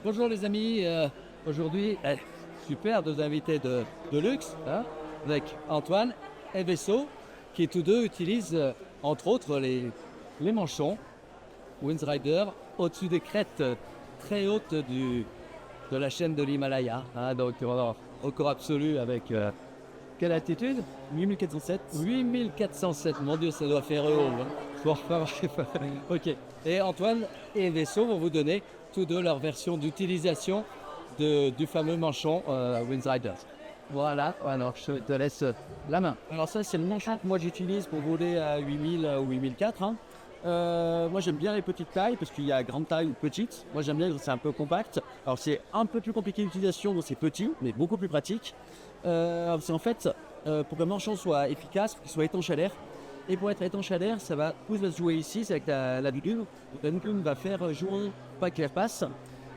Bonjour les amis, aujourd'hui, super, deux invités de luxe, hein, avec Antoine et Vesso, qui tous deux utilisent entre autres les manchons Windrider au-dessus des crêtes très hautes de la chaîne de l'Himalaya. Hein, donc voilà, record absolu avec quelle altitude? 8407. 8407, mon Dieu, ça doit faire haut. Hein. Bon, ok. Et Antoine et Vesso vont vous donner tous deux leur version d'utilisation du fameux manchon Windrider. Voilà, alors je te laisse la main. Alors ça, c'est le manchon que moi j'utilise pour voler à 8000 ou 8004. Hein. Moi j'aime bien les petites tailles parce qu'il y a grande taille ou petite. Moi j'aime bien quand c'est un peu compact. Alors c'est un peu plus compliqué d'utilisation donc c'est petit mais beaucoup plus pratique. C'est en fait pour que le manchon soit efficace, pour qu'il soit étanche à l'air. Et pour être étanche à l'air, tout va se jouer ici, c'est avec la doudoune. La doudoune va faire jouer pas qu'elle passe.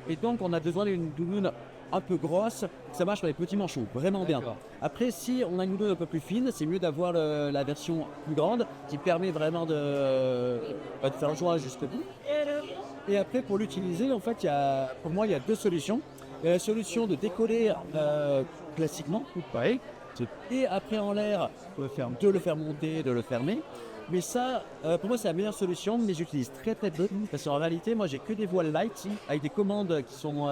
Et donc on a besoin d'une doudoune un peu grosse, ça marche pour les petits manchons, vraiment bien. Après, si on a une doudoune un peu plus fine, c'est mieux d'avoir la version plus grande qui permet vraiment de faire jouer jusqu'au bout. Et après, pour l'utiliser, en fait, pour moi, il y a deux solutions. Il y a la solution de décoller classiquement, tout pareil. Et après en l'air, de le faire monter, de le fermer. Mais ça, pour moi, c'est la meilleure solution, mais j'utilise très très peu. Parce qu'en réalité, moi, j'ai que des voiles light, avec des commandes qui sont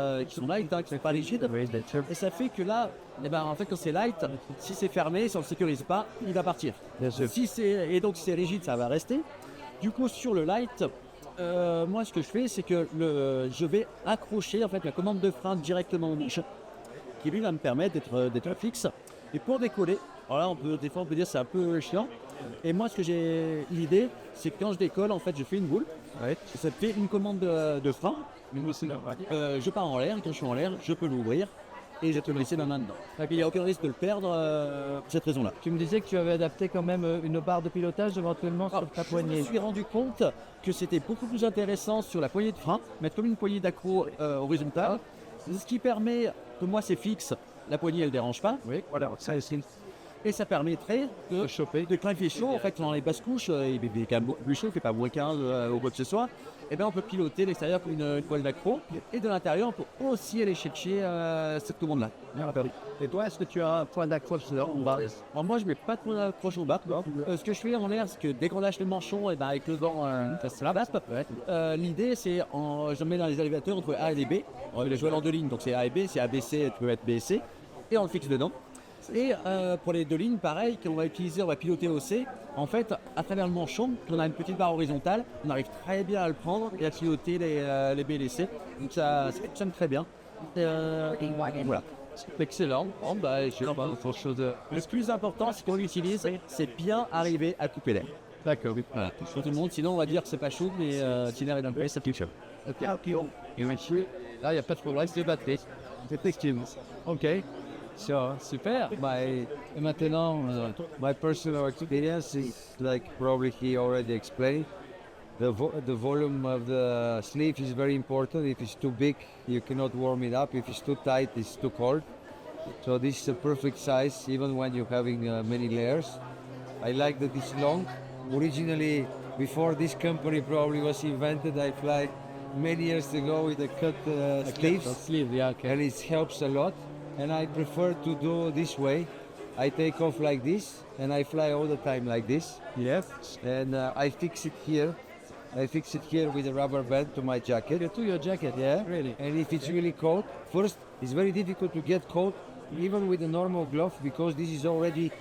light, hein, qui sont pas rigides. Et ça fait que là, en fait, quand c'est light, si c'est fermé, si on ne le sécurise pas, il va partir. Et donc, si c'est rigide, ça va rester. Du coup, sur le light, moi, ce que je fais, c'est que je vais accrocher en fait la commande de frein directement au manche, qui lui va me permettre d'être fixe. Et pour décoller, alors là, des fois on peut dire c'est un peu chiant. Et moi, l'idée, c'est que quand je décolle, en fait, je fais une boule. Ouais. Ça fait une commande de frein. Je pars en l'air, et quand je suis en l'air, je peux l'ouvrir et je peux le laisser ma main dedans. Il n'y a aucun risque de le perdre pour cette raison-là. Tu me disais que tu avais adapté quand même une barre de pilotage éventuellement sur ta poignée. Je me suis rendu compte que c'était beaucoup plus intéressant sur la poignée de frein, mettre comme une poignée d'accro horizontale, ce qui permet que moi c'est fixe, la poignée elle ne dérange pas. Oui, voilà, ça c'est. Et ça permettrait de quand il fait chaud, en fait, dans les basses couches, il est quand même beaucoup plus chaud, il ne fait pas moins 15 ou quoi que ce soit. Et bien on peut piloter l'extérieur comme une poêle d'accro. Et de l'intérieur, on peut aussi aller chercher cette commande-là. Et toi, est-ce que tu as un point d'accroche en bas? Alors moi, je ne mets pas de point d'accroche en bas. Ce que je fais en l'air, c'est que dès qu'on lâche le manchon, et avec le vent, ça la basse. L'idée, c'est je mets dans les élévateurs entre A et B. On les jouer en deux lignes, donc c'est A et B, c'est ABC, tu peux mettre BC. Et on le fixe dedans. Et pour les deux lignes, pareil, qu'on va utiliser, on va piloter au C. En fait, à travers le manchon, on a une petite barre horizontale, on arrive très bien à le prendre et à piloter les B et les C. Donc ça fonctionne très bien. Voilà. Excellent. Bon, je n'ai pas autre chose. Le plus important, c'est qu'on l'utilise, c'est bien arriver à couper l'air. D'accord, oui. Voilà. Pour tout le monde, sinon on va dire que c'est pas chaud, mais si l'air est dans le ça pique chaud. Ok. Là, il n'y a pas de problème, c'est batterie. C'est effectivement. Ok. Super. Et maintenant, My personal experience is like probably he already explained. The volume of the sleeve is very important. If it's too big, you cannot warm it up. If it's too tight, it's too cold. So this is a perfect size, even when you're having many layers. I like that it's long. Originally, before this company probably was invented, I fly many years ago with a cut sleeves. yeah, okay. And it helps a lot. And I prefer to do this way. I take off like this and I fly all the time like this. Yes. And I fix it here. I fix it here with a rubber band to my jacket. To your jacket, Yeah. Really? And if it's really cold, first it's very difficult to get cold even with a normal glove because this is already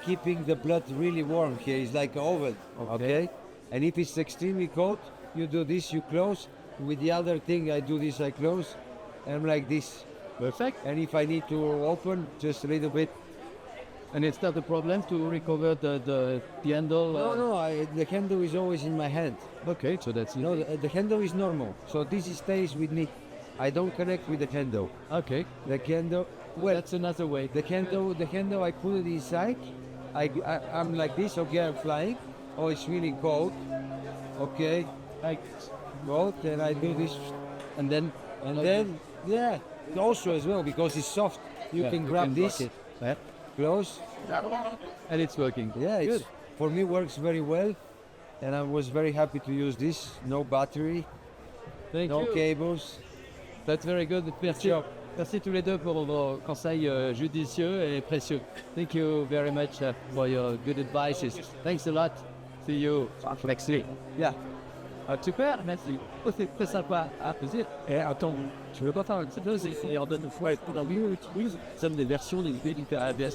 keeping the blood really warm here. It's like an oven. Okay. And if it's extremely cold, you do this, you close. With the other thing I do this, I close. And I'm like this. Perfect. And if I need to open just a little bit. And it's not a problem to recover the handle? No, the handle is always in my hand. Okay, so that's No, the handle is normal. So this stays with me. I don't connect with the handle. Okay. The handle, Well, that's another way. the handle I put it inside. I'm like this, okay, I'm flying. Oh, it's really cold. Okay, Like, cold, and I do this. and then, Yeah, also as well, because it's soft. You can grab this, rock it. Yeah. close. And it's working. Yeah, it's, Good. for me works very well. And I was very happy to use this. No battery, Thank no you. cables. That's very good. Merci. Merci tous les deux pour vos conseils judicieux et précieux. Thank you very much for your good advices. Thanks a lot. See you next week. Yeah. Super, merci. Oh, c'est très sympa. Ah, plaisir. Et attends, tu veux pas faire une petite chose et en donne une fois et tout dans le oui, des versions des ABS